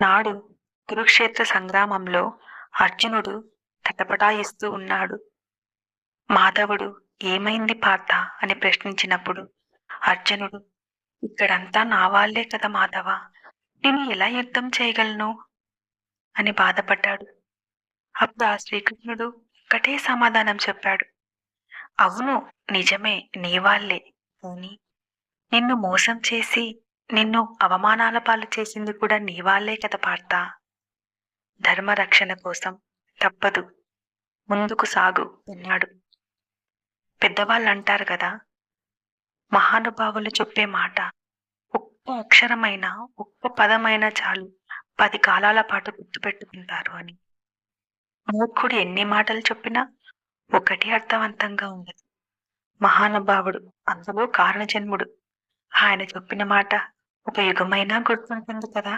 నాడు కురుక్షేత్ర సంగ్రామంలో అర్జునుడు తటపటాయిస్తూ ఉన్నాడు. మాధవుడు ఏమైంది పార్థ అని ప్రశ్నించినప్పుడు అర్జునుడు, ఇక్కడంతా నా వాళ్లే కదా మాధవ, నేను ఎలా యుద్ధం చేయగలను అని బాధపడ్డాడు. అప్పుడు ఆ శ్రీకృష్ణుడు ఒక్కటే సమాధానం చెప్పాడు. అవును, నిజమే, నీ వాళ్లే. కానీ నిన్ను మోసం చేసి నిన్ను అవమానాల పాలు చేసింది కూడా నీ వాళ్లే కదా పార్థ. ధర్మరక్షణ కోసం తప్పదు, ముందుకు సాగు అన్నాడు. పెద్దవాళ్ళు అంటారు కదా, మహానుభావులు చెప్పే మాట ఒక్క అక్షరమైనా ఒక్క పదమైనా చాలు 10 కాలాల పాటు గుర్తుపెట్టుకుంటారు అని. మూర్ఖుడు ఎన్ని మాటలు చెప్పినా ఒకటి అర్థవంతంగా ఉండదు. మహానుభావుడు, అందులో కారణజన్ముడు, ఆయన చెప్పిన మాట ఒక యుగమైనా గుర్తుంటుంది కదా.